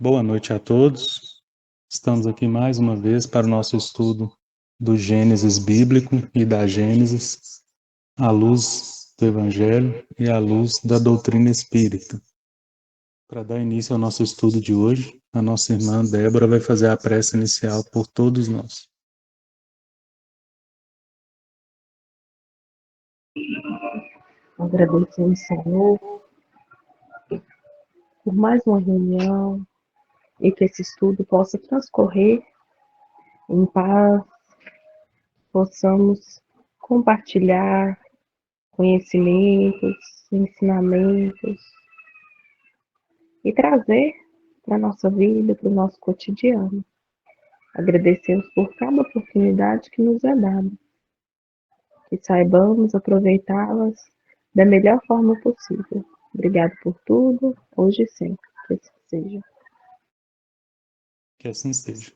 Boa noite a todos. Estamos aqui mais uma vez para o nosso estudo do Gênesis bíblico e da Gênesis, à luz do Evangelho e à luz da doutrina espírita. Para dar início ao nosso estudo de hoje, a nossa irmã Débora vai fazer a prece inicial por todos nós. Agradecemos, Senhor, por mais uma reunião e que esse estudo possa transcorrer em paz, possamos compartilhar conhecimentos, ensinamentos e trazer para a nossa vida, para o nosso cotidiano. Agradecemos por cada oportunidade que nos é dada, que saibamos aproveitá-las da melhor forma possível. Obrigado por tudo, hoje e sempre. Que assim seja. Que assim seja.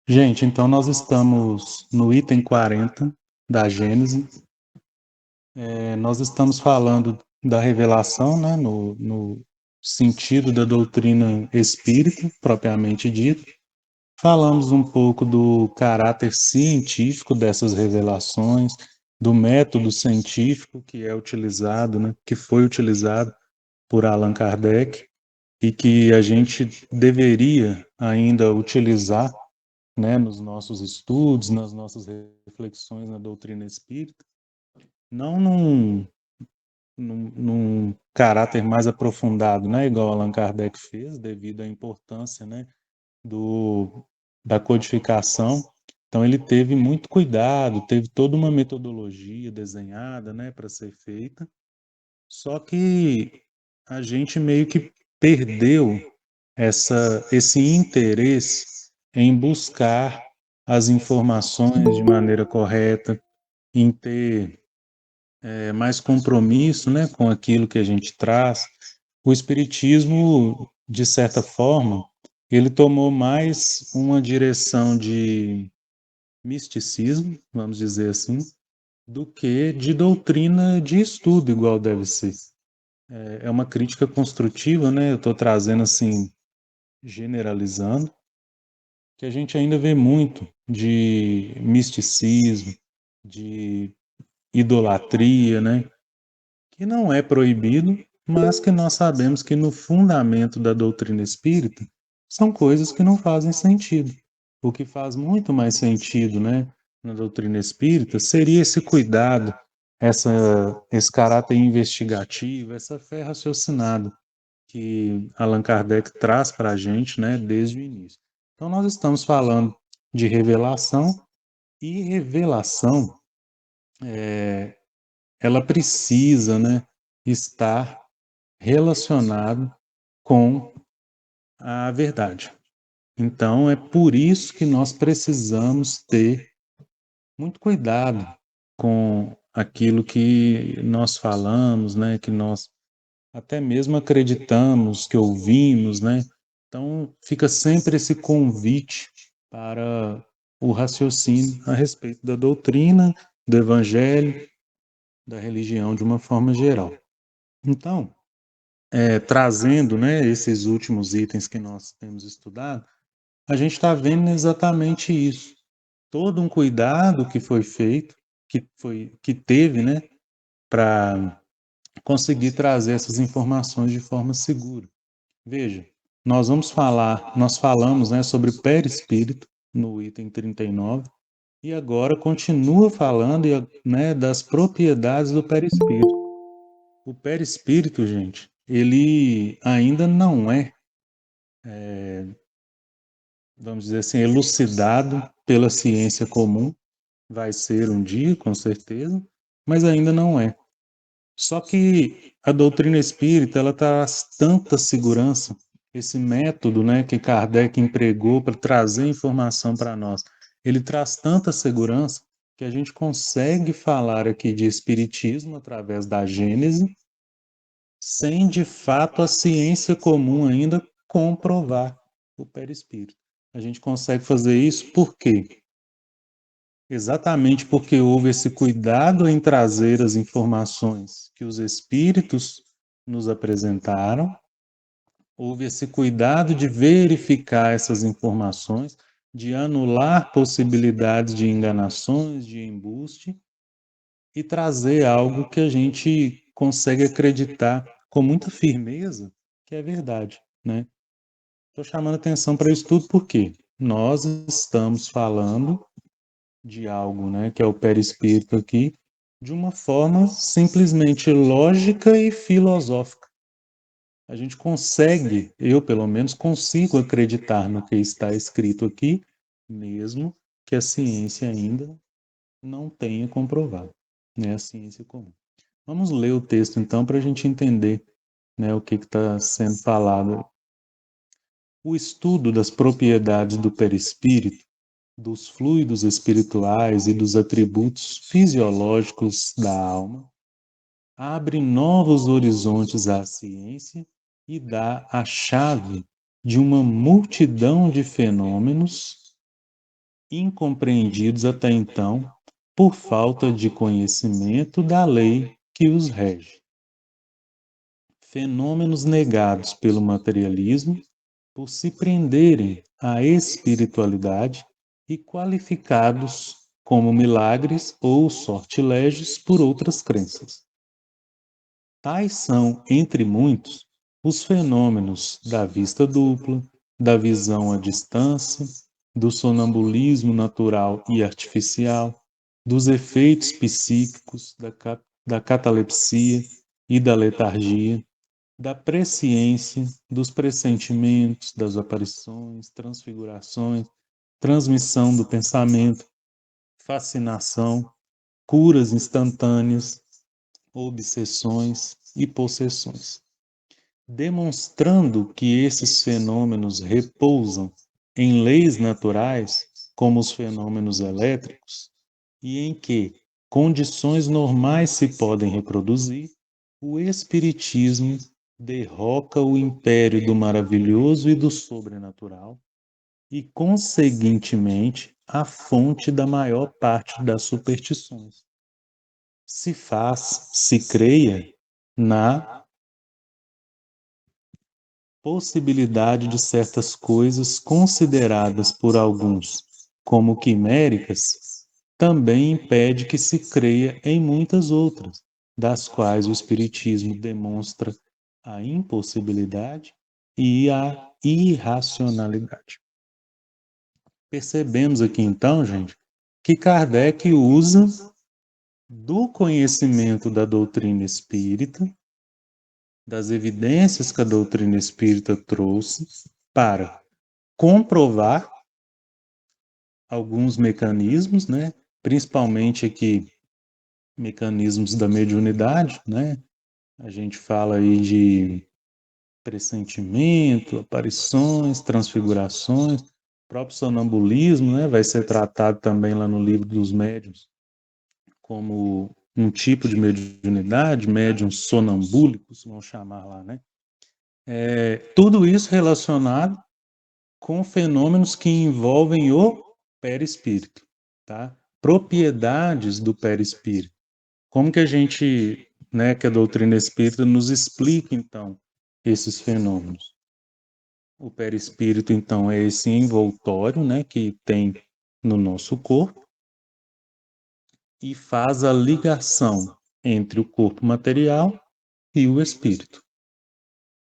Gente, então nós estamos no item 40 da Gênesis. Nós estamos falando da revelação, né, no sentido da doutrina espírita, propriamente dito. Falamos um pouco do caráter científico dessas revelações, do método científico que é utilizado, né, que foi utilizado por Allan Kardec e que a gente deveria ainda utilizar, né, nos nossos estudos, nas nossas reflexões na doutrina espírita, não num caráter mais aprofundado, né, igual Allan Kardec fez, devido à importância, né, da codificação. Então ele teve muito cuidado, teve toda uma metodologia desenhada, né, para ser feita. Só que a gente meio que perdeu esse interesse em buscar as informações de maneira correta, em ter mais compromisso, né, com aquilo que a gente traz. O espiritismo, de certa forma, ele tomou mais uma direção de misticismo, vamos dizer assim, do que de doutrina de estudo, igual deve ser. É uma crítica construtiva, né? Eu estou trazendo assim, generalizando, que a gente ainda vê muito de misticismo, de idolatria, né? Que não é proibido, mas que nós sabemos que no fundamento da doutrina espírita são coisas que não fazem sentido. O que faz muito mais sentido, né, na doutrina espírita seria esse cuidado, esse caráter investigativo, essa fé raciocinada que Allan Kardec traz para a gente, né, desde o início. Então nós estamos falando de revelação e revelação ela precisa, né, estar relacionado com a verdade. Então, é por isso que nós precisamos ter muito cuidado com aquilo que nós falamos, né, que nós até mesmo acreditamos, que ouvimos, né? Então, fica sempre esse convite para o raciocínio a respeito da doutrina, do evangelho, da religião de uma forma geral. Então, trazendo, né, esses últimos itens que nós temos estudado, a gente está vendo exatamente isso. Todo um cuidado que foi feito, que teve, né, para conseguir trazer essas informações de forma segura. Veja, nós falamos, né, sobre perispírito no item 39 e agora continua falando, né, das propriedades do perispírito. O perispírito, gente, ele ainda não vamos dizer assim, elucidado pela ciência comum. Vai ser um dia, com certeza, mas ainda não é. Só que a doutrina espírita, ela traz tanta segurança, esse método, né, que Kardec empregou para trazer informação para nós, ele traz tanta segurança que a gente consegue falar aqui de espiritismo através da Gênese, sem de fato a ciência comum ainda comprovar o perispírito. A gente consegue fazer isso por quê? Exatamente porque houve esse cuidado em trazer as informações que os espíritos nos apresentaram, houve esse cuidado de verificar essas informações, de anular possibilidades de enganações, de embuste, e trazer algo que a gente consegue acreditar com muita firmeza que é verdade, né? Estou chamando atenção para isso tudo porque nós estamos falando de algo, né, que é o perispírito aqui, de uma forma simplesmente lógica e filosófica. A gente consegue, eu pelo menos consigo acreditar no que está escrito aqui, mesmo que a ciência ainda não tenha comprovado, né, a ciência comum. Vamos ler o texto então para a gente entender, né, o que está sendo falado. O estudo das propriedades do perispírito, dos fluidos espirituais e dos atributos fisiológicos da alma abre novos horizontes à ciência e dá a chave de uma multidão de fenômenos incompreendidos até então por falta de conhecimento da lei que os rege. Fenômenos negados pelo materialismo por se prenderem à espiritualidade e qualificados como milagres ou sortilégios por outras crenças. Tais são, entre muitos, os fenômenos da vista dupla, da visão à distância, do sonambulismo natural e artificial, dos efeitos psíquicos, da catalepsia e da letargia, da presciência, dos pressentimentos, das aparições, transfigurações, transmissão do pensamento, fascinação, curas instantâneas, obsessões e possessões, demonstrando que esses fenômenos repousam em leis naturais, como os fenômenos elétricos, e em que condições normais se podem reproduzir, o Espiritismo derroca o império do maravilhoso e do sobrenatural e, conseguintemente, a fonte da maior parte das superstições. Se creia na possibilidade de certas coisas consideradas por alguns como quiméricas, também impede que se creia em muitas outras, das quais o Espiritismo demonstra a impossibilidade e a irracionalidade. Percebemos aqui então, gente, que Kardec usa do conhecimento da doutrina espírita, das evidências que a doutrina espírita trouxe, para comprovar alguns mecanismos, né? Principalmente aqui mecanismos da mediunidade, né? A gente fala aí de pressentimento, aparições, transfigurações, próprio sonambulismo, né? Vai ser tratado também lá no livro dos médiuns como um tipo de mediunidade, médiuns sonambúlicos, vamos chamar lá, né? Tudo isso relacionado com fenômenos que envolvem o perispírito, tá? Propriedades do perispírito. Como que a gente, né, que a doutrina espírita nos explica, então, esses fenômenos? O perispírito, então, é esse envoltório, né, que tem no nosso corpo e faz a ligação entre o corpo material e o espírito.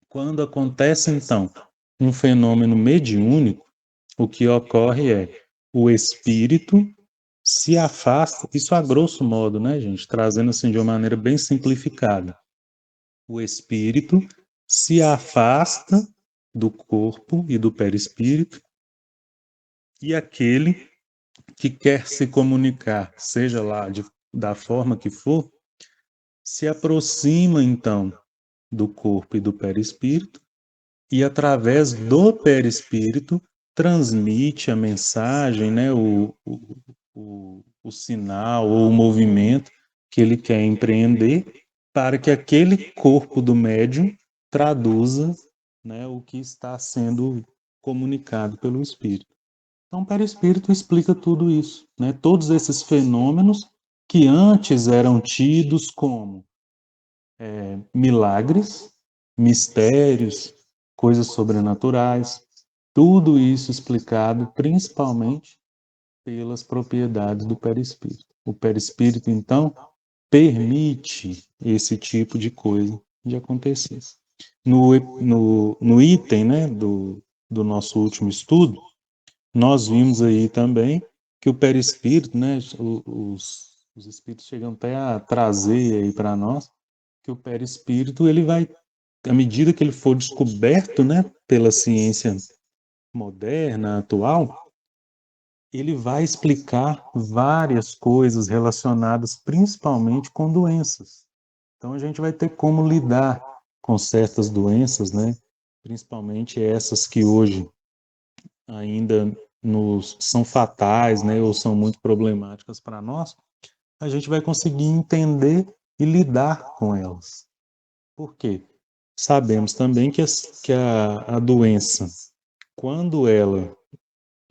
Quando acontece, então, um fenômeno mediúnico, o que ocorre é o espírito se afasta, isso a grosso modo, né, gente, trazendo assim de uma maneira bem simplificada. O espírito se afasta do corpo e do perispírito e aquele que quer se comunicar, seja lá da forma que for, se aproxima então do corpo e do perispírito e através do perispírito transmite a mensagem, né, o sinal ou o movimento que ele quer empreender para que aquele corpo do médium traduza, né, o que está sendo comunicado pelo espírito. Então, o perispírito explica tudo isso, né? Todos esses fenômenos que antes eram tidos como milagres, mistérios, coisas sobrenaturais, tudo isso explicado principalmente pelas propriedades do perispírito. O perispírito, então, permite esse tipo de coisa de acontecer. No item, né, do nosso último estudo, nós vimos aí também que o perispírito, né, os espíritos chegam até a trazer aí para nós que o perispírito, ele vai, à medida que ele for descoberto, né, pela ciência moderna, atual, ele vai explicar várias coisas relacionadas principalmente com doenças. Então a gente vai ter como lidar com certas doenças, né? Principalmente essas que hoje ainda são fatais, né? Ou são muito problemáticas para nós. A gente vai conseguir entender e lidar com elas. Por quê? Sabemos também que a doença, quando ela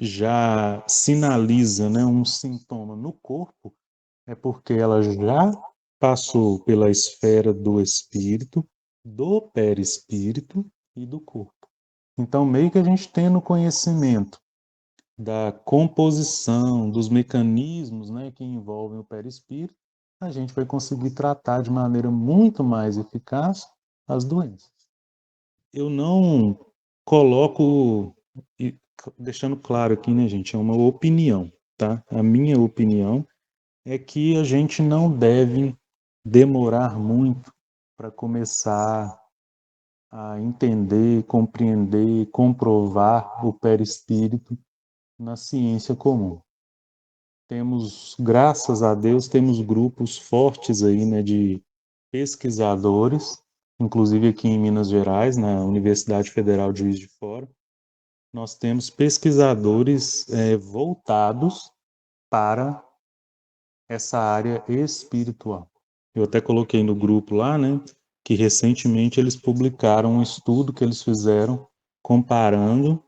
já sinaliza, né, um sintoma no corpo, é porque ela já passou pela esfera do espírito, do perispírito e do corpo. Então, meio que a gente tendo conhecimento da composição, dos mecanismos, né, que envolvem o perispírito, a gente vai conseguir tratar de maneira muito mais eficaz as doenças. Eu não coloco, deixando claro aqui, né, gente, é uma opinião, tá? A minha opinião é que a gente não deve demorar muito para começar a entender, compreender, comprovar o perispírito na ciência comum. Temos, graças a Deus, temos grupos fortes aí, né, de pesquisadores, inclusive aqui em Minas Gerais, na Universidade Federal de Juiz de Fora, nós temos pesquisadores voltados para essa área espiritual. Eu até coloquei no grupo lá, né, que recentemente eles publicaram um estudo que eles fizeram comparando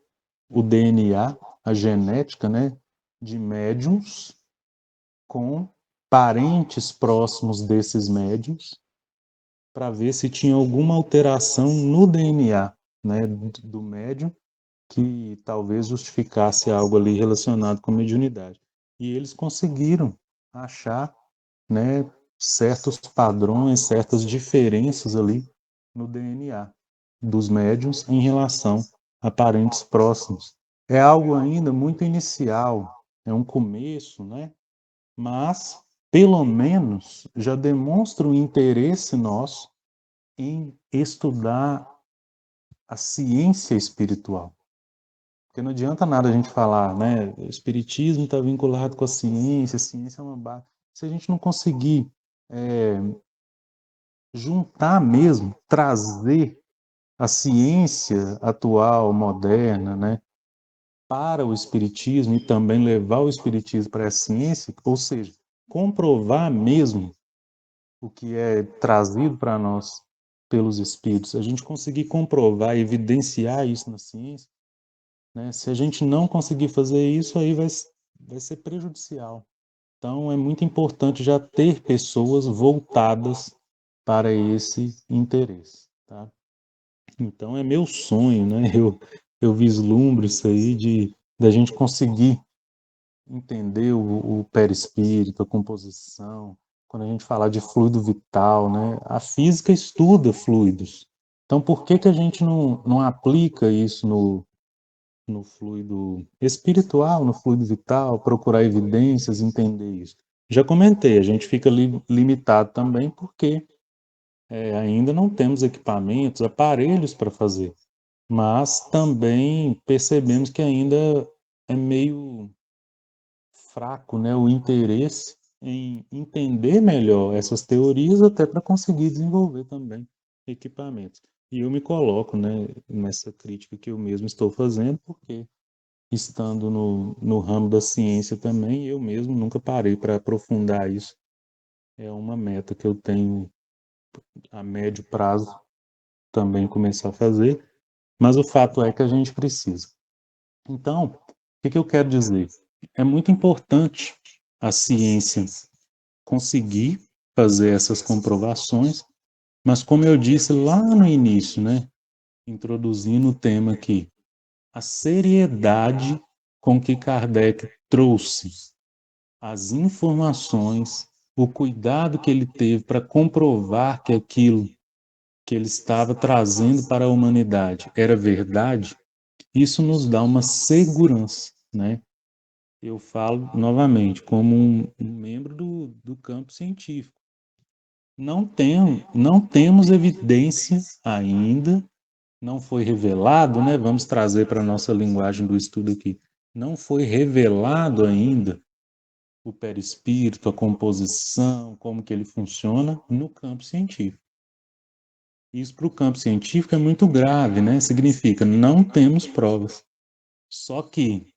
o DNA, a genética, né, de médiums com parentes próximos desses médiums, para ver se tinha alguma alteração no DNA, né, do médium que talvez justificasse algo ali relacionado com mediunidade. E eles conseguiram achar, né, certos padrões, certas diferenças ali no DNA dos médiums em relação a parentes próximos. É algo ainda muito inicial, é um começo, né? Mas pelo menos já demonstra um interesse nosso em estudar a ciência espiritual. Porque não adianta nada a gente falar, né? O espiritismo está vinculado com a ciência é uma base. Se a gente não conseguir juntar mesmo, trazer a ciência atual, moderna, né, para o espiritismo e também levar o espiritismo para a ciência, ou seja, comprovar mesmo o que é trazido para nós pelos espíritos, a gente conseguir comprovar, evidenciar isso na ciência, né? Se a gente não conseguir fazer isso, aí vai ser prejudicial. Então, é muito importante já ter pessoas voltadas para esse interesse, tá? Então, é meu sonho, né? Eu vislumbro isso aí de da gente conseguir entender o perispírito, a composição, quando a gente falar de fluido vital, né? A física estuda fluidos. Então, por que que a gente não aplica isso no fluido espiritual, no fluido vital, procurar evidências, entender isso? Já comentei, a gente fica limitado também porque ainda não temos equipamentos, aparelhos para fazer, mas também percebemos que ainda é meio fraco, né, o interesse em entender melhor essas teorias até para conseguir desenvolver também equipamentos. E eu me coloco, né, nessa crítica que eu mesmo estou fazendo, porque estando no ramo da ciência também, eu mesmo nunca parei para aprofundar isso. É uma meta que eu tenho a médio prazo também começar a fazer, mas o fato é que a gente precisa. Então, o que que eu quero dizer? É muito importante a ciência conseguir fazer essas comprovações, mas como eu disse lá no início, né? introduzindo o tema aqui, a seriedade com que Kardec trouxe as informações, o cuidado que ele teve para comprovar que aquilo que ele estava trazendo para a humanidade era verdade, isso nos dá uma segurança, né? Eu falo novamente, como um membro do campo científico. Não temos evidência ainda, não foi revelado, né? Vamos trazer para a nossa linguagem do estudo aqui. Não foi revelado ainda o perispírito, a composição, como que ele funciona no campo científico. Isso para o campo científico é muito grave, né? Significa não temos provas. Só que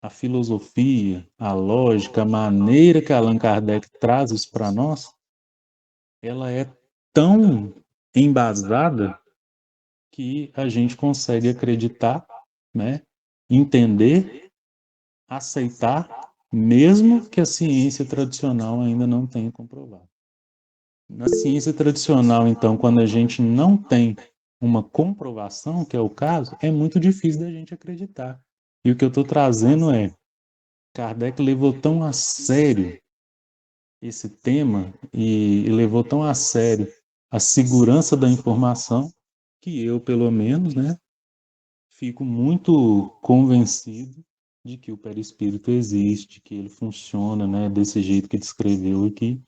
a filosofia, a lógica, a maneira que Allan Kardec traz isso para nós, ela é tão embasada que a gente consegue acreditar, né? Entender, aceitar, mesmo que a ciência tradicional ainda não tenha comprovado. Na ciência tradicional, então, quando a gente não tem uma comprovação, que é o caso, é muito difícil da gente acreditar. E o que eu estou trazendo é, Kardec levou tão a sério esse tema e levou tão a sério a segurança da informação que eu, pelo menos, né, fico muito convencido de que o perispírito existe, que ele funciona, né, desse jeito que descreveu aqui.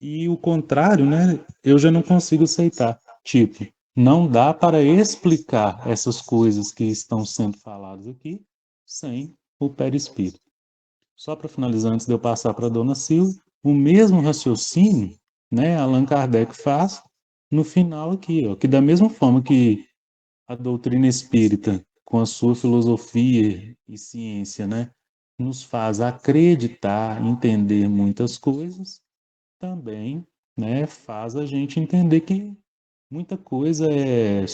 E o contrário, né, eu já não consigo aceitar. Tipo, não dá para explicar essas coisas que estão sendo faladas aqui sem o perispírito. Só para finalizar, antes de eu passar para a dona Silvia, o mesmo raciocínio, né, Allan Kardec faz no final aqui, ó, que da mesma forma que a doutrina espírita, com a sua filosofia e ciência, né, nos faz acreditar, entender muitas coisas, também, né, faz a gente entender que muita coisa é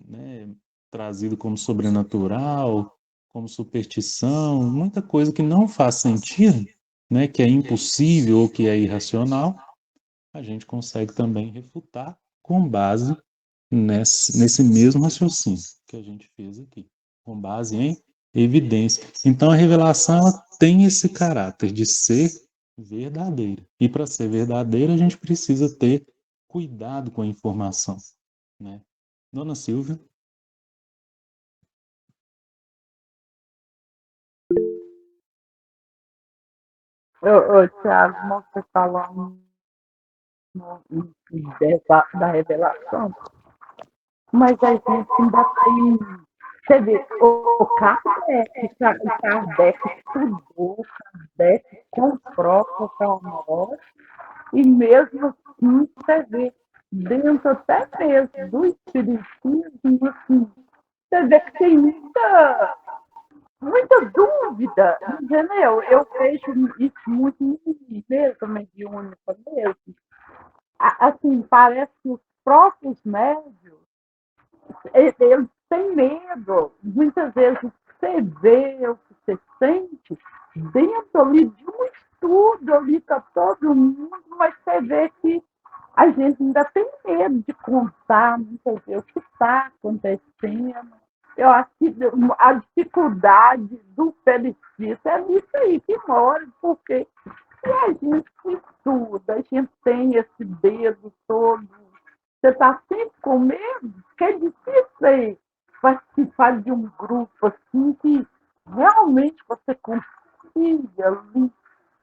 né, trazido como sobrenatural, como superstição, muita coisa que não faz sentido, né, que é impossível ou que é irracional, a gente consegue também refutar com base nesse mesmo raciocínio que a gente fez aqui, com base em evidência. Então a revelação ela tem esse caráter de ser verdadeira. E para ser verdadeira, a gente precisa ter cuidado com a informação, né? Dona Silvia? Tiago, você falando da revelação, mas a gente ainda tem. Você vê, o Kardec estudou, Kardec comprova para nós, e mesmo assim, você vê, dentro até mesmo do Espiritismo, assim, você vê que tem muita dúvida, entendeu? Eu vejo isso muito mesmo, mediúnica mesmo. Assim, parece que os próprios médios, eles têm medo. Muitas vezes o que você vê, o que você sente, dentro ali de um estudo, ali está todo mundo, mas você vê que a gente ainda tem medo de contar, muitas vezes, o que está acontecendo. Eu acho que a dificuldade do perispírito é nisso aí que mora, porque se a gente estuda, a gente tem esse dedo todo, você está sempre com medo, porque é difícil participar de um grupo assim que realmente você consiga ali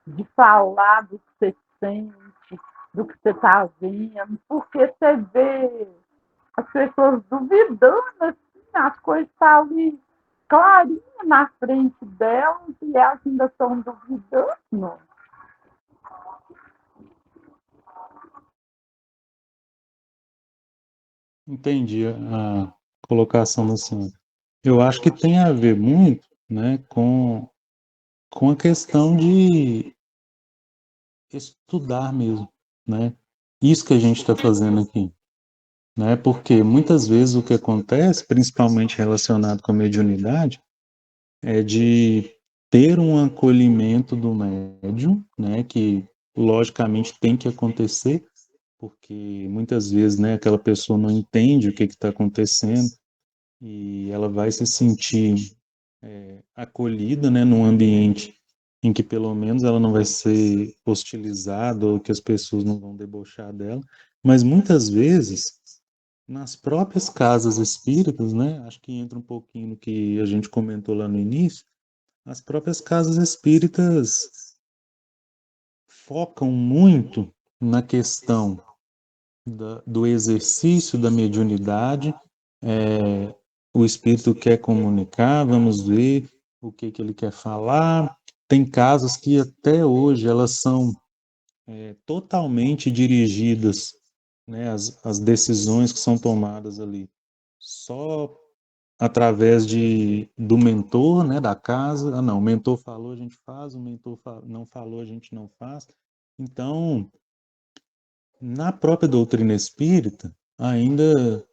de falar do que você sente, do que você está vendo, porque você vê as pessoas duvidando, assim, as coisas estão ali clarinhas na frente delas e elas ainda estão duvidando. Entendi a colocação da senhora. Eu acho que tem a ver muito, né, com a questão de estudar mesmo, né? Isso que a gente está fazendo aqui, né? Porque muitas vezes o que acontece, principalmente relacionado com a mediunidade, é de ter um acolhimento do médium, né? Que logicamente tem que acontecer, porque muitas vezes, né, aquela pessoa não entende o que está acontecendo, e ela vai se sentir acolhida, né, num ambiente em que pelo menos ela não vai ser hostilizada ou que as pessoas não vão debochar dela, mas muitas vezes nas próprias casas espíritas, né, acho que entra um pouquinho no que a gente comentou lá no início, as próprias casas espíritas focam muito na questão do exercício da mediunidade. O espírito quer comunicar, vamos ver o que que ele quer falar. Tem casas que até hoje elas são totalmente dirigidas, né, as decisões que são tomadas ali, só através do mentor, né, da casa. Ah, não, o mentor falou, a gente faz, o mentor não falou, a gente não faz. Então, na própria doutrina espírita, ainda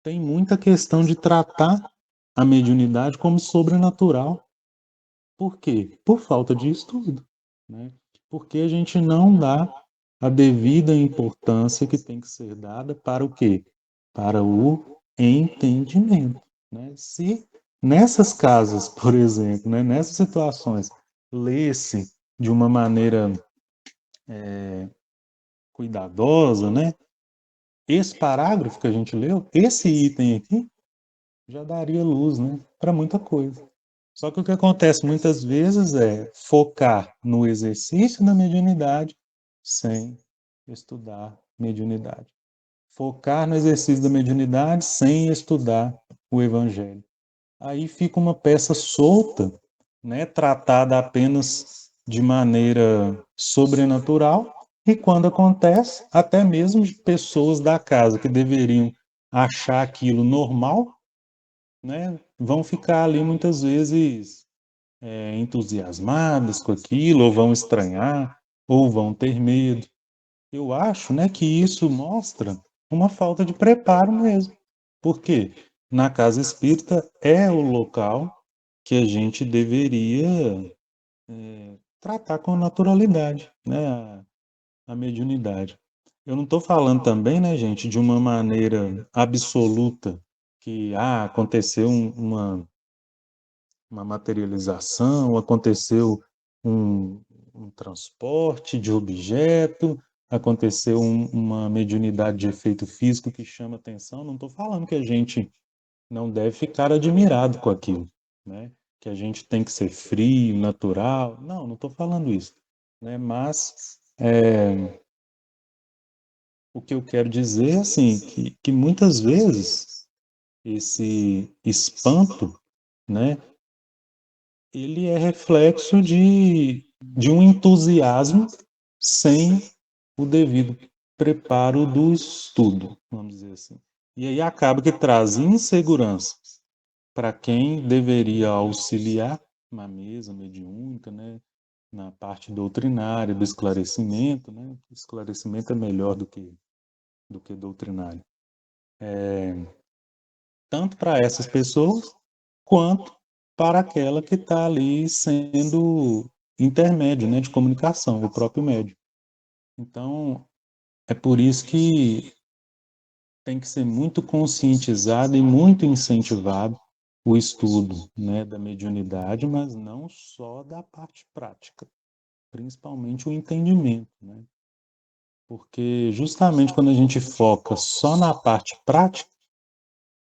tem muita questão de tratar a mediunidade como sobrenatural. Por quê? Por falta de estudo, né? Porque a gente não dá a devida importância que tem que ser dada para o quê? Para o entendimento, né? Se nessas casas, por exemplo, né, nessas situações, lesse de uma maneira cuidadosa, né? Esse parágrafo que a gente leu, esse item aqui, já daria luz, né, para muita coisa. Só que o que acontece muitas vezes é focar no exercício da mediunidade sem estudar mediunidade. Focar no exercício da mediunidade sem estudar o evangelho. Aí fica uma peça solta, né, tratada apenas de maneira sobrenatural, e quando acontece, até mesmo de pessoas da casa que deveriam achar aquilo normal, né, vão ficar ali muitas vezes entusiasmadas com aquilo, ou vão estranhar, ou vão ter medo. Eu acho, né, que isso mostra uma falta de preparo mesmo. Porque na casa espírita é o local que a gente deveria tratar com naturalidade, né, a mediunidade. Eu não estou falando também, né, gente, de uma maneira absoluta que aconteceu uma materialização, aconteceu um transporte de objeto, aconteceu uma mediunidade de efeito físico que chama atenção. Não estou falando que a gente não deve ficar admirado com aquilo, né? Que a gente tem que ser frio, natural. Não estou falando isso, né? Mas o que eu quero dizer é assim, que muitas vezes esse espanto, né, ele é reflexo de um entusiasmo sem o devido preparo do estudo, vamos dizer assim. E aí acaba que traz insegurança para quem deveria auxiliar na mesa mediúnica, né, na parte doutrinária, do esclarecimento, né? Esclarecimento é melhor do que doutrinário. Tanto para essas pessoas, quanto para aquela que está ali sendo intermédio, né, de comunicação, o próprio médio. Então, é por isso que tem que ser muito conscientizado e muito incentivado o estudo, né, da mediunidade, mas não só da parte prática, principalmente o entendimento, né? Porque justamente quando a gente foca só na parte prática,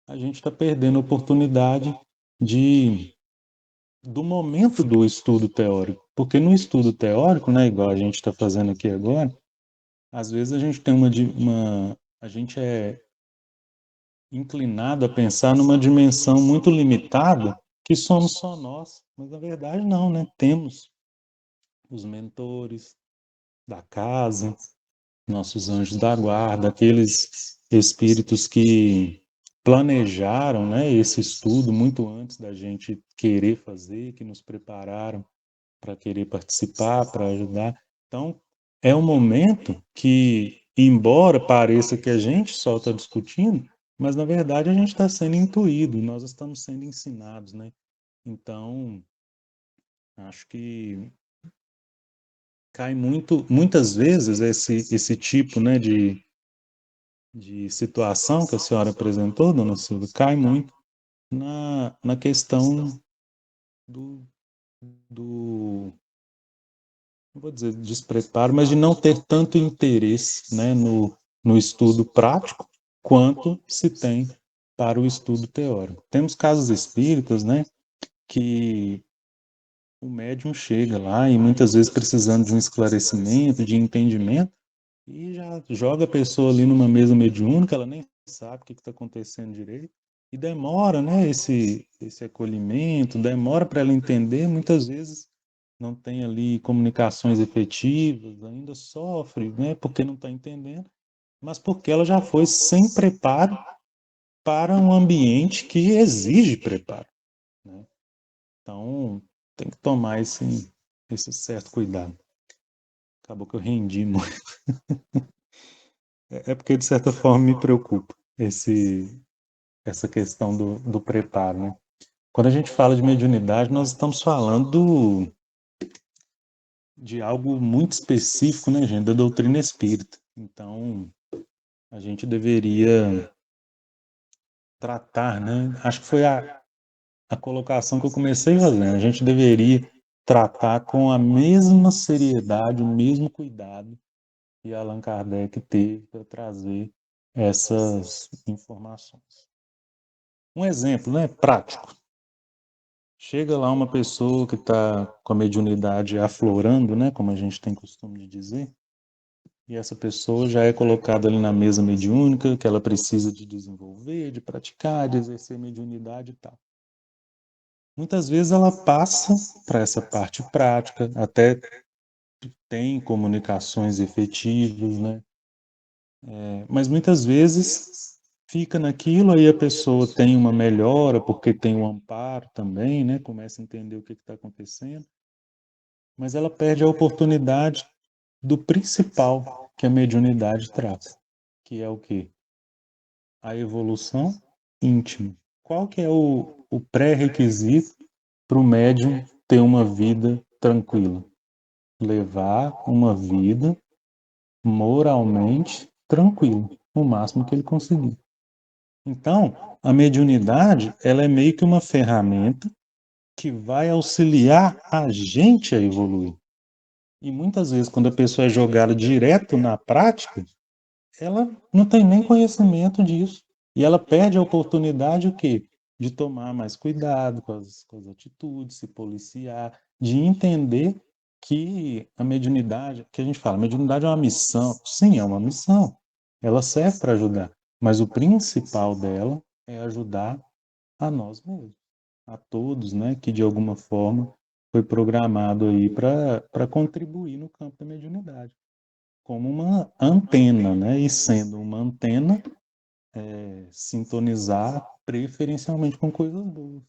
a gente está perdendo a oportunidade de do momento do estudo teórico. Porque no estudo teórico, né, igual a gente está fazendo aqui agora, às vezes a gente tem a gente é inclinado a pensar numa dimensão muito limitada, que somos só nós. Mas na verdade não, né? Temos os mentores da casa, nossos anjos da guarda, aqueles espíritos que planejaram, né, esse estudo muito antes da gente querer fazer, que nos prepararam para querer participar, para ajudar. Então, é um momento que, embora pareça que a gente só está discutindo, mas na verdade a gente está sendo intuído, nós estamos sendo ensinados, né? Então, acho que cai muitas vezes esse tipo, né, de situação que a senhora apresentou, dona Silvia, cai muito na questão do não vou dizer despreparo, mas de não ter tanto interesse, né, no estudo prático quanto se tem para o estudo teórico. Temos casos espíritas, né, que o médium chega lá e muitas vezes precisando de um esclarecimento, de entendimento, e já joga a pessoa ali numa mesa mediúnica, ela nem sabe o que está acontecendo direito, e demora, né, esse acolhimento, demora para ela entender, muitas vezes não tem ali comunicações efetivas, ainda sofre, né, porque não está entendendo, mas porque ela já foi sem preparo para um ambiente que exige preparo, né? Então, tem que tomar esse certo cuidado. Acabou que eu rendi muito. É porque, de certa forma, me preocupa essa questão do preparo, né? Quando a gente fala de mediunidade, nós estamos falando de algo muito específico, né, gente, da doutrina espírita. Então, a gente deveria tratar, né? Acho que foi a colocação que eu comecei fazendo. A gente deveria tratar com a mesma seriedade, o mesmo cuidado que Allan Kardec teve para trazer essas informações. Um exemplo, né, prático. Chega lá uma pessoa que está com a mediunidade aflorando, né, como a gente tem costume de dizer, e essa pessoa já é colocada ali na mesa mediúnica, que ela precisa de desenvolver, de praticar, de exercer mediunidade e tal. Muitas vezes ela passa para essa parte prática, até tem comunicações efetivas, né? Mas muitas vezes fica naquilo, aí a pessoa tem uma melhora, porque tem um amparo também, né? Começa a entender o que está acontecendo, mas ela perde a oportunidade do principal que a mediunidade traz, que é o quê? A evolução íntima. Qual que é o pré-requisito para o médium ter uma vida tranquila? Levar uma vida moralmente tranquila, o máximo que ele conseguir. Então, a mediunidade, ela é meio que uma ferramenta que vai auxiliar a gente a evoluir. E muitas vezes, quando a pessoa é jogada direto na prática, ela não tem nem conhecimento disso. E ela perde a oportunidade o quê? De tomar mais cuidado com as atitudes, se policiar, de entender que a mediunidade, que a gente fala, a mediunidade é uma missão. Sim, é uma missão. Ela serve para ajudar. Mas o principal dela é ajudar a nós mesmos, a todos, né, que de alguma forma foi programado aí para contribuir no campo da mediunidade como uma antena, né? E sendo uma antena, sintonizar preferencialmente com coisas boas.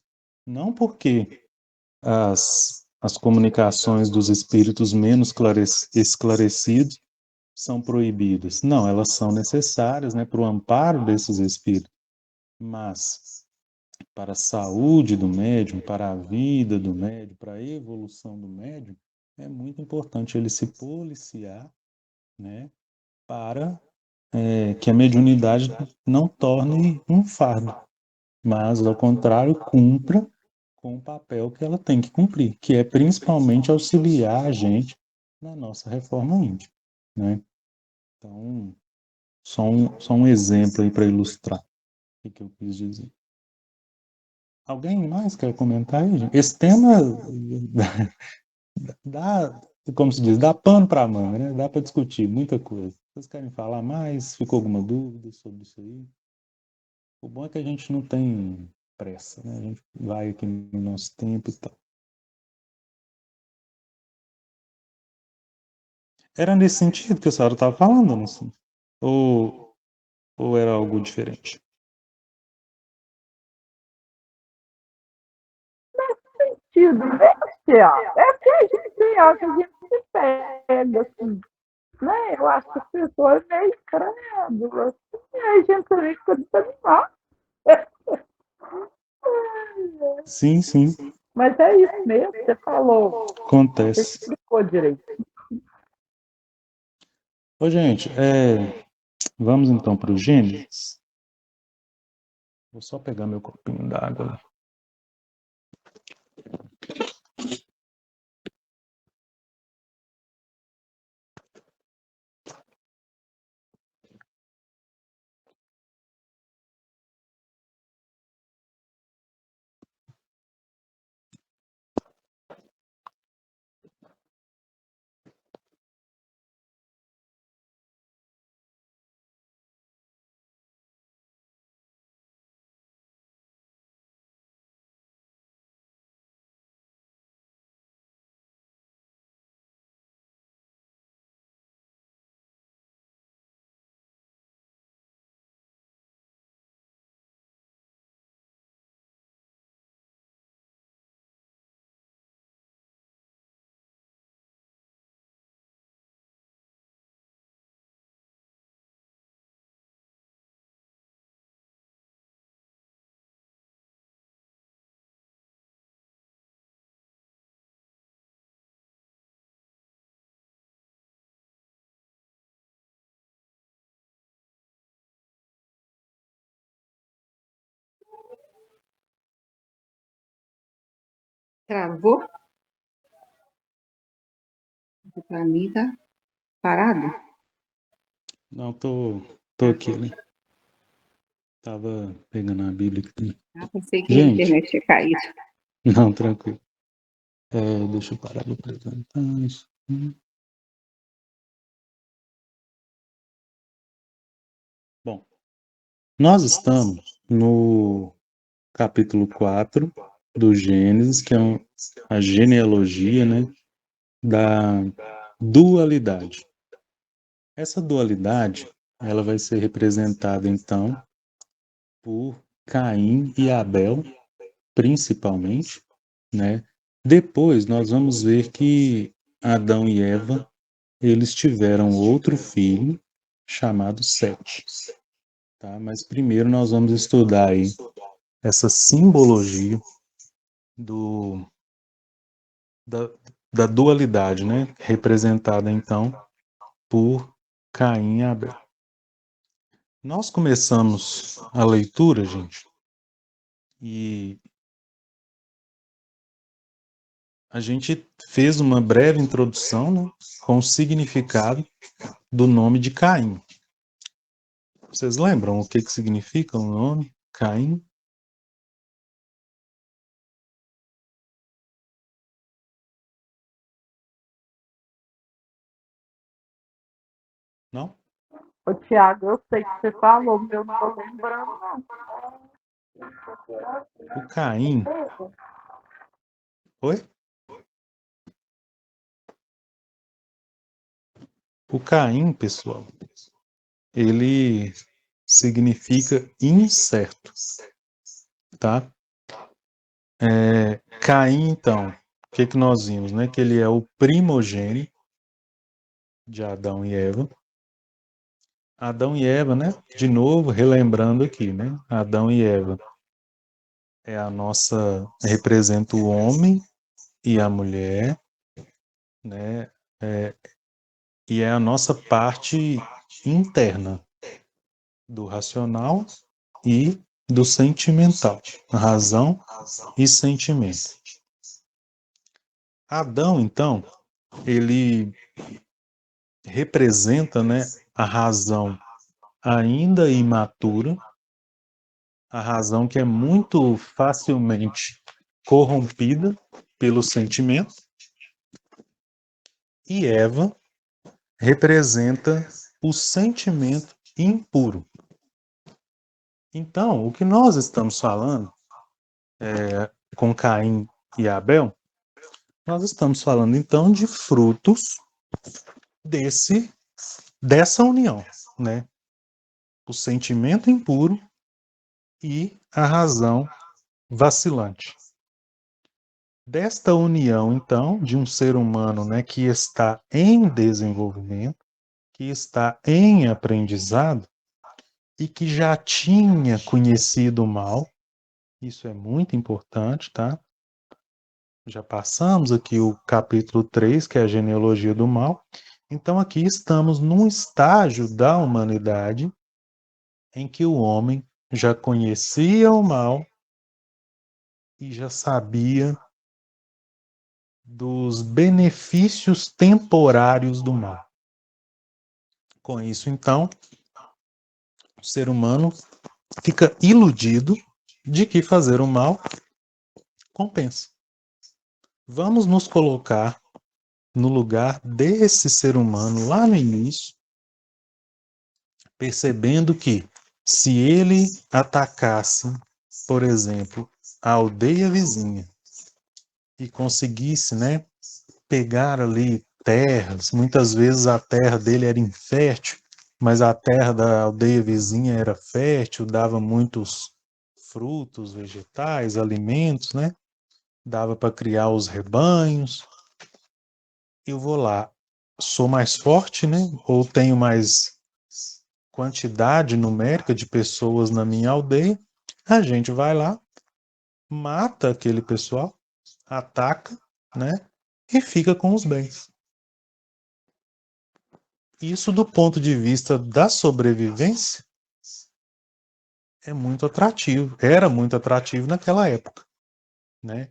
Não porque as comunicações dos espíritos menos esclarecidos são proibidas. Não, elas são necessárias, né, para o amparo desses espíritos. Mas para a saúde do médium, para a vida do médium, para a evolução do médium, é muito importante ele se policiar, né, para que a mediunidade não torne um fardo, mas, ao contrário, cumpra com o papel que ela tem que cumprir, que é principalmente auxiliar a gente na nossa reforma íntima, né? Então, só um exemplo aí para ilustrar o que eu quis dizer. Alguém mais quer comentar aí, gente? Esse tema dá, como se diz, dá pano para manga, né? Dá para discutir muita coisa. Vocês querem falar mais? Ficou alguma dúvida sobre isso aí? O bom é que a gente não tem pressa, né? A gente vai aqui no nosso tempo e tal. Era nesse sentido que a senhora estava falando, não sei? Ou, ou era algo diferente? Sentido, né, Tiago? É que a gente acha que a gente se pega, assim, né? Eu acho que as pessoas é meio incrédulas, assim, aí a gente também fica desanimado. Sim, sim, Mas é isso mesmo, você falou, você acontece. explicou direito. Ô, gente, vamos então para o Gênesis. Vou só pegar meu copinho d'água ali. Travou? Para mim tá parado. Não, tô aqui, né? Tava pegando a Bíblia aqui. Pensei que a Gente, internet tinha caído. não, tranquilo. Deixa eu parar de apresentar isso. Bom, nós estamos no capítulo 4 do Gênesis, que é a genealogia, né, da dualidade. Essa dualidade, ela vai ser representada, então, por Caim e Abel, principalmente, né? Depois nós vamos ver que Adão e Eva, eles tiveram outro filho chamado Sete, tá? Mas primeiro nós vamos estudar aí essa simbologia do da, da dualidade, né? Representada então por Caim e Abel. Nós começamos a leitura, gente, e a gente fez uma breve introdução, né, com o significado do nome de Caim. Vocês lembram o que significa o nome Caim? Não? Ô, Tiago, eu sei que você falou, mas eu não tô lembrando, não. O Caim. Oi? O Caim, pessoal, ele significa incerto, tá? Caim, então, o que nós vimos, né? Que ele é o primogênito de Adão e Eva. Adão e Eva, né? De novo, relembrando aqui, né? Adão e Eva é a nossa, representa o homem e a mulher, né? E é a nossa parte interna do racional e do sentimental, razão e sentimento. Adão, então, ele representa, né, a razão ainda imatura, a razão que é muito facilmente corrompida pelo sentimento, e Eva representa o sentimento impuro. Então, o que nós estamos falando com Caim e Abel, nós estamos falando então de frutos dessa união, né? O sentimento impuro e a razão vacilante. Desta união, então, de um ser humano, né, que está em desenvolvimento, que está em aprendizado e que já tinha conhecido o mal, isso é muito importante, tá? Já passamos aqui o capítulo 3, que é a genealogia do mal. Então, aqui estamos num estágio da humanidade em que o homem já conhecia o mal e já sabia dos benefícios temporários do mal. Com isso, então, o ser humano fica iludido de que fazer o mal compensa. Vamos nos colocar no lugar desse ser humano lá no início, percebendo que se ele atacasse, por exemplo, a aldeia vizinha e conseguisse, né, pegar ali terras, muitas vezes a terra dele era infértil, mas a terra da aldeia vizinha era fértil, dava muitos frutos, vegetais, alimentos, né? Dava para criar os rebanhos. Eu vou lá, sou mais forte, né? Ou tenho mais quantidade numérica de pessoas na minha aldeia. A gente vai lá, mata aquele pessoal, ataca, né? E fica com os bens. Isso, do ponto de vista da sobrevivência, é muito atrativo. Era muito atrativo naquela época, né?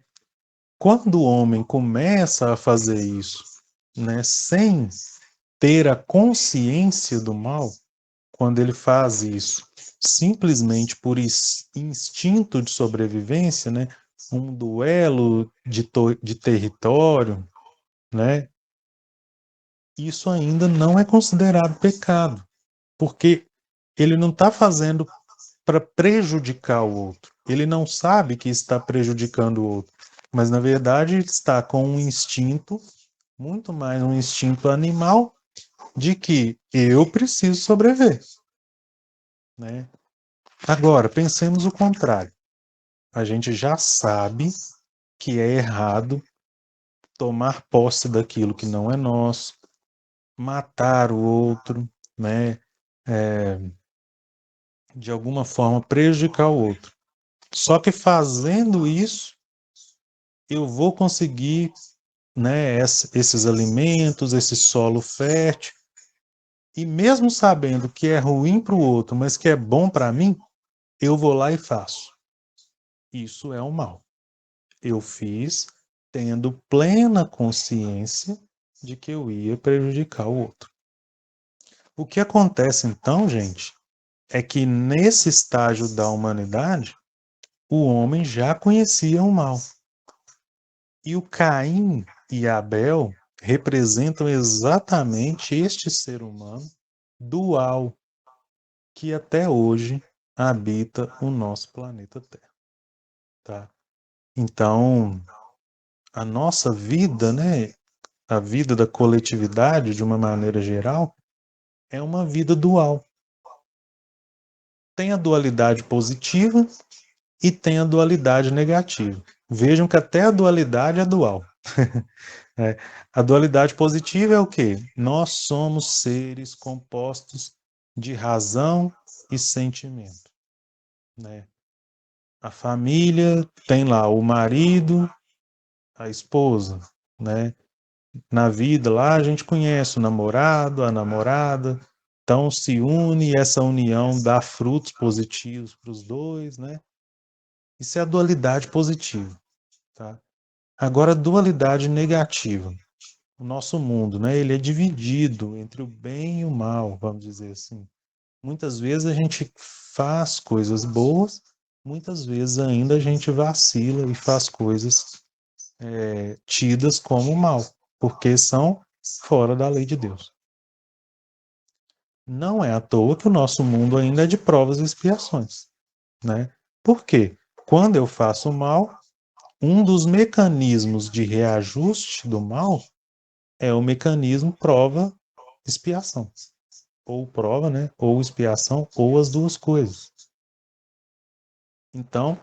Quando o homem começa a fazer isso, né, sem ter a consciência do mal, quando ele faz isso simplesmente por instinto de sobrevivência, né, um duelo de território, né, isso ainda não é considerado pecado, porque ele não está fazendo para prejudicar o outro. Ele não sabe que está prejudicando o outro, mas na verdade está com um instinto, muito mais um instinto animal, de que eu preciso sobreviver, né? Agora, pensemos o contrário. A gente já sabe que é errado tomar posse daquilo que não é nosso, matar o outro, né? De alguma forma prejudicar o outro. Só que fazendo isso, eu vou conseguir, né, esses alimentos, esse solo fértil, e mesmo sabendo que é ruim para o outro, mas que é bom para mim, eu vou lá e faço. Isso é o mal. Eu fiz tendo plena consciência de que eu ia prejudicar o outro. O que acontece então, gente, é que nesse estágio da humanidade, o homem já conhecia o mal. E o Caim e Abel representam exatamente este ser humano dual que até hoje habita o nosso planeta Terra, tá? Então, a nossa vida, né, a vida da coletividade de uma maneira geral, é uma vida dual. Tem a dualidade positiva e tem a dualidade negativa. Vejam que até a dualidade é dual. É. A dualidade positiva é o quê? Nós somos seres compostos de razão e sentimento, né? A família tem lá o marido, a esposa, né? Na vida lá a gente conhece o namorado, a namorada, então se une e essa união dá frutos positivos para os dois, né? Isso é a dualidade positiva, tá? Agora, a dualidade negativa. O nosso mundo, né? Ele é dividido entre o bem e o mal, vamos dizer assim. Muitas vezes a gente faz coisas boas, muitas vezes ainda a gente vacila e faz coisas tidas como mal, porque são fora da lei de Deus. Não é à toa que o nosso mundo ainda é de provas e expiações, né? Por quê? Quando eu faço mal, um dos mecanismos de reajuste do mal é o mecanismo prova-expiação. Ou prova, né? Ou expiação, ou as duas coisas. Então,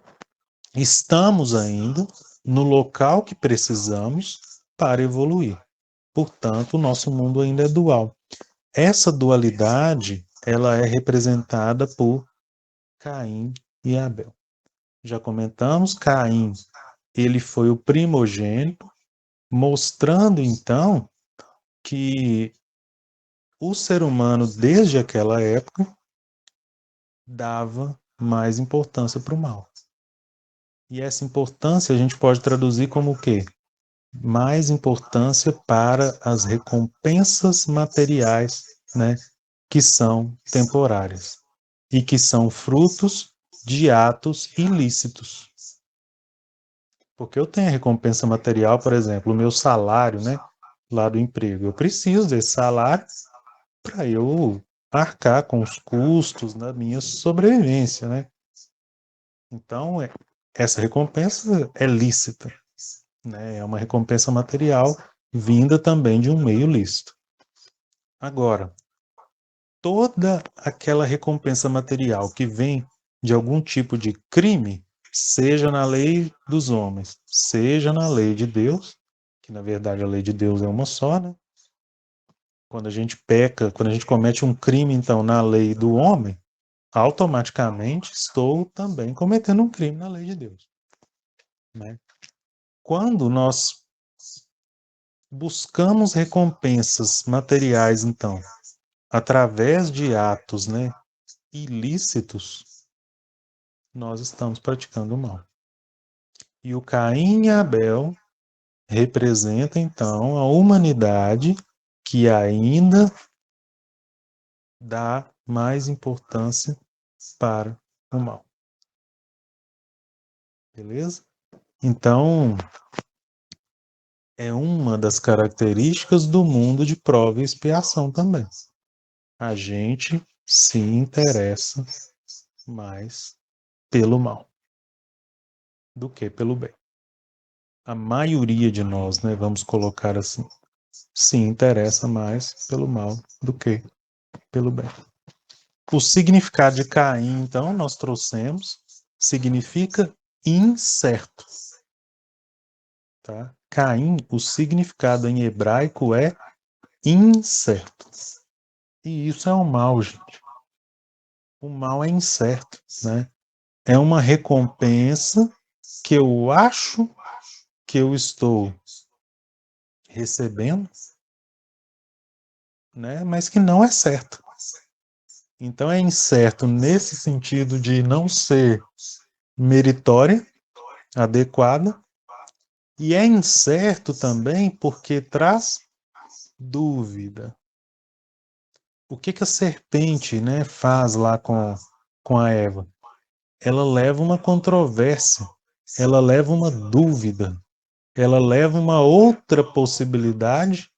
estamos ainda no local que precisamos para evoluir. Portanto, o nosso mundo ainda é dual. Essa dualidade, ela é representada por Caim e Abel. Já comentamos, Caim, ele foi o primogênito, mostrando então que o ser humano, desde aquela época, dava mais importância para o mal. E essa importância a gente pode traduzir como o quê? Mais importância para as recompensas materiais, né, que são temporárias e que são frutos de atos ilícitos. Porque eu tenho a recompensa material, por exemplo, o meu salário, né, lá do emprego. Eu preciso desse salário para eu arcar com os custos da minha sobrevivência, né? Então, essa recompensa é lícita, né? É uma recompensa material vinda também de um meio lícito. Agora, toda aquela recompensa material que vem de algum tipo de crime, seja na lei dos homens, seja na lei de Deus, que na verdade a lei de Deus é uma só, né? Quando a gente peca, quando a gente comete um crime, então, na lei do homem, automaticamente estou também cometendo um crime na lei de Deus, né? Quando nós buscamos recompensas materiais, então, através de atos, né, ilícitos, nós estamos praticando o mal. E o Caim e Abel representam, então, a humanidade que ainda dá mais importância para o mal. Beleza? Então, é uma das características do mundo de prova e expiação também. A gente se interessa mais pelo mal do que pelo bem. A maioria de nós, né, vamos colocar assim, se interessa mais pelo mal do que pelo bem. O significado de Caim, então, nós trouxemos, significa incerto. Tá? Caim, o significado em hebraico é incerto. E isso é um mal, gente. O mal é incerto, né? É uma recompensa que eu acho que eu estou recebendo, né? Mas que não é certo. Então é incerto nesse sentido de não ser meritória, adequada, e é incerto também porque traz dúvida. O que que a serpente, né, faz lá com a Eva? Ela leva uma controvérsia, ela leva uma dúvida, ela leva uma outra possibilidade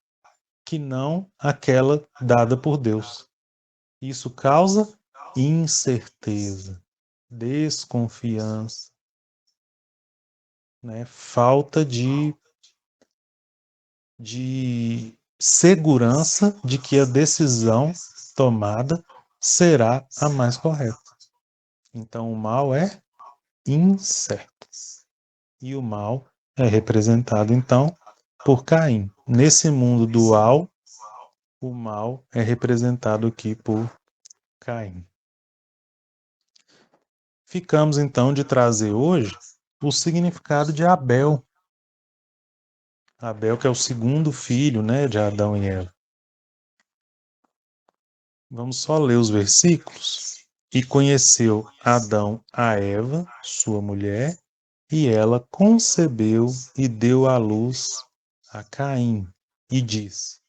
que não aquela dada por Deus. Isso causa incerteza, desconfiança, né? Falta de segurança de que a decisão tomada será a mais correta. Então, o mal é incerto. E o mal é representado, então, por Caim. Nesse mundo dual, o mal é representado aqui por Caim. Ficamos, então, de trazer hoje o significado de Abel. Abel, que é o segundo filho, né, de Adão e Eva. Vamos só ler os versículos. E conheceu Adão a Eva, sua mulher, e ela concebeu e deu à luz a Caim, e disse: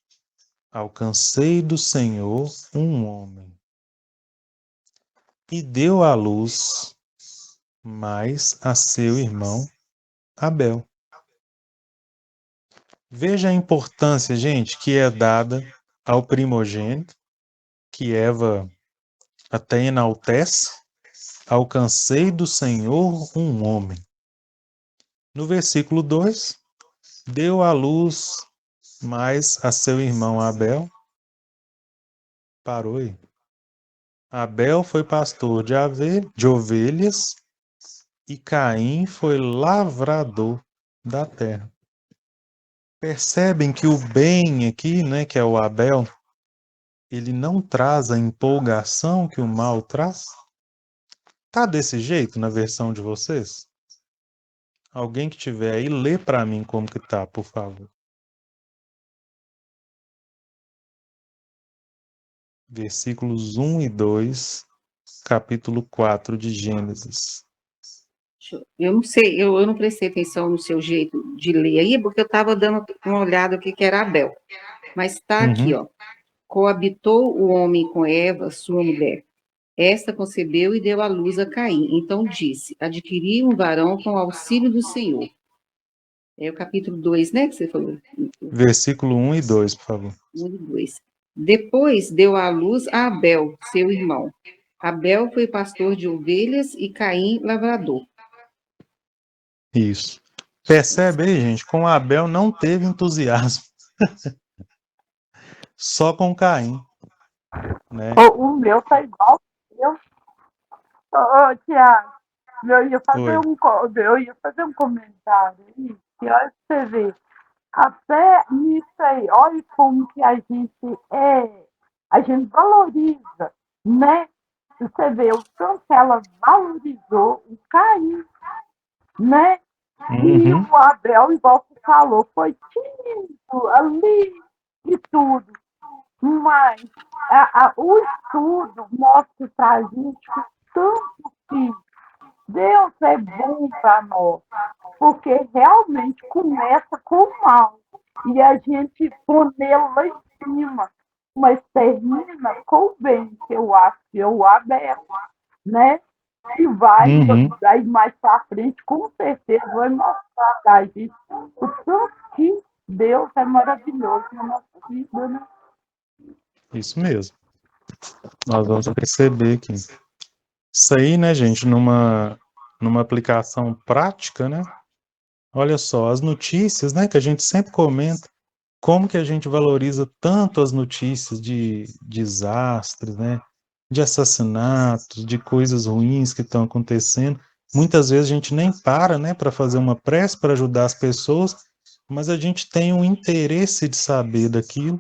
Alcancei do Senhor um homem. E deu à luz mais a seu irmão Abel. Veja a importância, gente, que é dada ao primogênito, que Eva até enaltece. Alcancei do Senhor um homem. No versículo 2, deu à luz mais a seu irmão Abel. Parou aí. Abel foi pastor de ovelhas e Caim foi lavrador da terra. Percebem que o bem aqui, né, que é o Abel, ele não traz a empolgação que o mal traz? Tá desse jeito na versão de vocês? Alguém que tiver aí, lê para mim como que tá, por favor. Versículos 1 e 2 capítulo 4 de Gênesis. Eu não sei, eu não prestei atenção no seu jeito de ler aí, porque eu estava dando uma olhada o que era Abel. Mas está aqui, ó. Coabitou o homem com Eva, sua mulher. Esta concebeu e deu à luz a Caim. Então disse: adquiri um varão com auxílio do Senhor. É o capítulo 2, né, que você falou? Versículo 1 e 2, por favor. 1 e 2. Depois deu à luz a Abel, seu irmão. Abel foi pastor de ovelhas e Caim lavrador. Isso. Percebe aí, gente, com Abel não teve entusiasmo. Só com Caim, né? O meu tá igual. Tiago, eu ia fazer um comentário aí, que olha pra você ver. Até nisso aí, olha como que a gente valoriza, né? Você vê o tanto que ela valorizou o Caim, né? E o Abel, igual você falou, foi tímido ali e tudo. Mas o estudo mostra pra gente o tanto que Deus é bom para nós, porque realmente começa com o mal e a gente põe ele lá em cima, mas termina com o bem, que eu acho que é o aberto, né? E vai, aí mais para frente, com certeza, vai mostrar a gente o tanto que Deus é maravilhoso na nossa vida, né? Isso mesmo. Nós vamos perceber que isso aí, né, gente, numa aplicação prática, né? Olha só, as notícias, né, que a gente sempre comenta, como que a gente valoriza tanto as notícias de desastres, né, de assassinatos, de coisas ruins que estão acontecendo. Muitas vezes a gente nem para, né, para fazer uma prece para ajudar as pessoas, mas a gente tem um interesse de saber daquilo.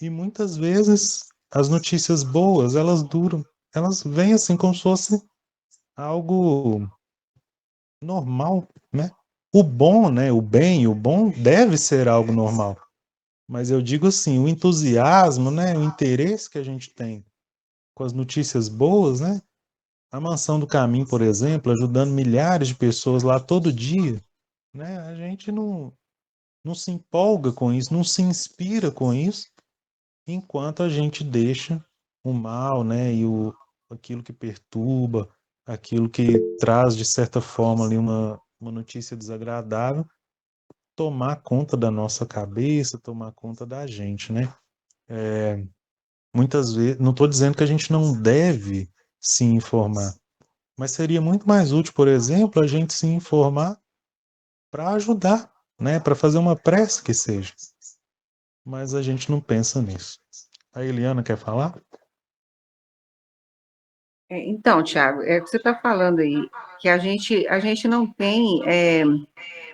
E muitas vezes as notícias boas, elas duram, elas vêm assim como se fosse algo normal, né? O bom, né, o bem, o bom deve ser algo normal. Mas eu digo assim, o entusiasmo, né, o interesse que a gente tem com as notícias boas, né? A Mansão do Caminho, por exemplo, ajudando milhares de pessoas lá todo dia, né? A gente não se empolga com isso, não se inspira com isso, enquanto a gente deixa o mal, né, e aquilo que perturba, aquilo que traz de certa forma ali uma notícia desagradável, tomar conta da nossa cabeça, tomar conta da gente, né? Muitas vezes, não estou dizendo que a gente não deve se informar, mas seria muito mais útil, por exemplo, a gente se informar para ajudar, né? Para fazer uma prece que seja. Mas a gente não pensa nisso. A Eliana quer falar? Então, Tiago, é o que você está falando aí, que a gente não tem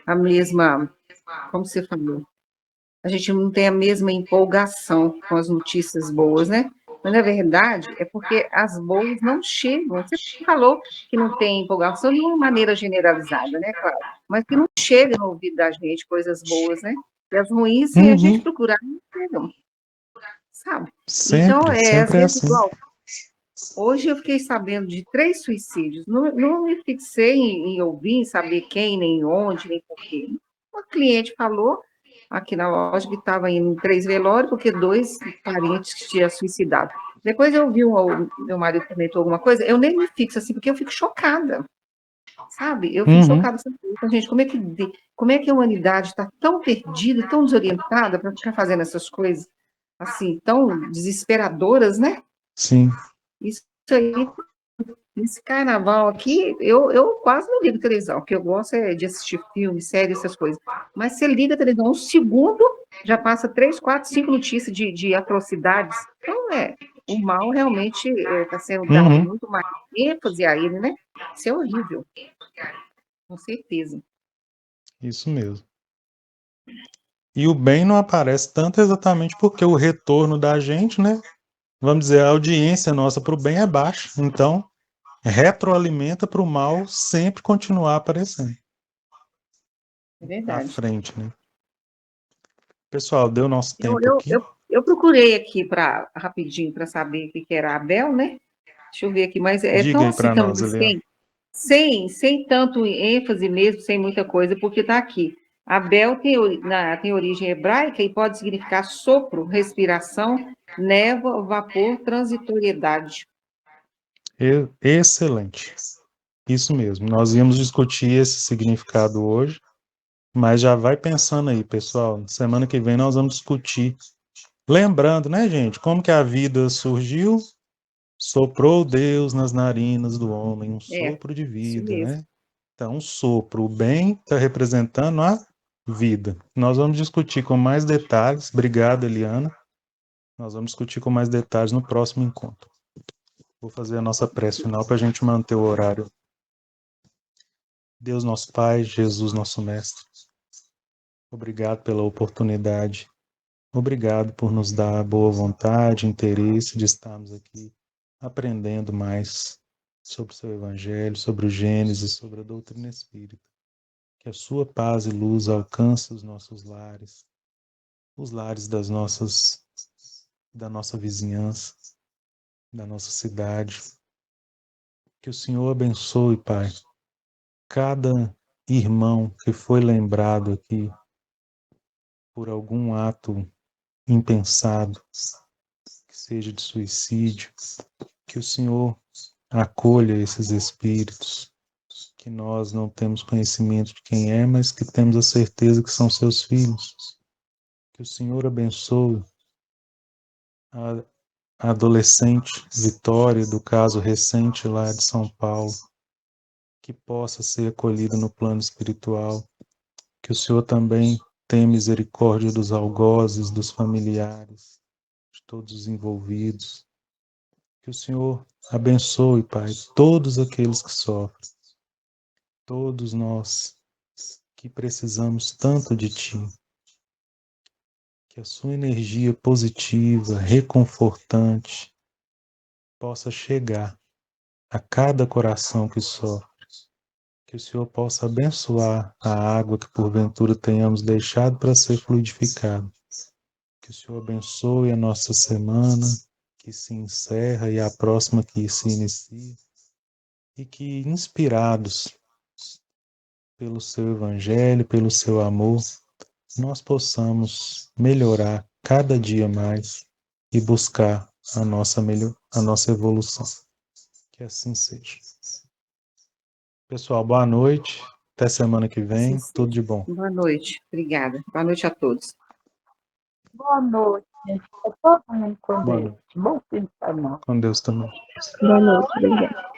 a mesma, como você falou, a gente não tem a mesma empolgação com as notícias boas, né? Mas, na verdade, é porque as boas não chegam. Você falou que não tem empolgação de uma maneira generalizada, né, claro? Mas que não chega no ouvido da gente coisas boas, né? E as ruins, se a gente procurar, não chegam, sabe? Então, Sempre, às sempre é vezes, assim. igual, hoje eu fiquei sabendo de 3 suicídios. Não me fixei em ouvir, em saber quem, nem onde, nem por quê. Uma cliente falou aqui na loja que estava indo em 3 velórios, porque 2 parentes tinham suicidado. Depois eu vi o meu marido comentou alguma coisa, eu nem me fixo assim, porque eu fico chocada, sabe? Eu fico chocada, gente, como é que a humanidade está tão perdida, tão desorientada para ficar fazendo essas coisas assim, tão desesperadoras, né? Sim. Isso aí, esse carnaval aqui, eu quase não ligo televisão, porque eu gosto de assistir filme, série, essas coisas. Mas você liga a televisão, um segundo, já passa 3, 4, 5 notícias de atrocidades. Então, o mal realmente está sendo dado muito mais ênfase a ele, né? Isso é horrível, com certeza. Isso mesmo. E o bem não aparece tanto exatamente porque o retorno da gente, né? Vamos dizer, a audiência nossa para o bem é baixa. Então, retroalimenta para o mal sempre continuar aparecendo. É À verdade. frente, né? Pessoal, deu nosso Eu, tempo eu, aqui. eu, eu procurei aqui rapidinho para saber o que era Abel, né? Deixa eu ver aqui, mas é Diga tão aí assim para nós, também, Eliana. sem tanto ênfase mesmo, sem muita coisa, porque está aqui. Abel tem origem hebraica e pode significar sopro, respiração, névoa, vapor, transitoriedade. Excelente. Isso mesmo. Nós íamos discutir esse significado hoje, mas já vai pensando aí, pessoal. Semana que vem nós vamos discutir. Lembrando, né, gente, como que a vida surgiu? Soprou Deus nas narinas do homem, um É, sopro de isso vida, mesmo. né? Então, um sopro, o bem está representando a vida. Nós vamos discutir com mais detalhes. Obrigado, Eliana. Nós vamos discutir com mais detalhes no próximo encontro. Vou fazer a nossa prece final para a gente manter o horário. Deus, nosso Pai, Jesus, nosso Mestre, obrigado pela oportunidade. Obrigado por nos dar boa vontade, interesse de estarmos aqui aprendendo mais sobre o seu Evangelho, sobre o Gênesis, sobre a doutrina espírita. Que a sua paz e luz alcance os nossos lares, os lares da nossa vizinhança, da nossa cidade. Que o Senhor abençoe, Pai, cada irmão que foi lembrado aqui por algum ato impensado, que seja de suicídio, que o Senhor acolha esses espíritos, que nós não temos conhecimento de quem é, mas que temos a certeza que são seus filhos. Que o Senhor abençoe a adolescente Vitória, do caso recente lá de São Paulo, que possa ser acolhida no plano espiritual. Que o Senhor também tenha misericórdia dos algozes, dos familiares, de todos os envolvidos. Que o Senhor abençoe, Pai, todos aqueles que sofrem, todos nós que precisamos tanto de Ti. Que a sua energia positiva, reconfortante, possa chegar a cada coração que sofre. Que o Senhor possa abençoar a água que porventura tenhamos deixado para ser fluidificada. Que o Senhor abençoe a nossa semana que se encerra e a próxima que se inicia. E que, inspirados pelo seu Evangelho, pelo seu amor, nós possamos melhorar cada dia mais e buscar a nossa evolução. Que assim seja. Pessoal, boa noite. Até semana que Assim vem. Tudo seja. de bom. Boa noite. Obrigada. Boa noite a todos. Boa noite, gente. Fica todo mundo com Boa Deus. noite. Bom fim de semana. Com Deus também. Boa noite, obrigada.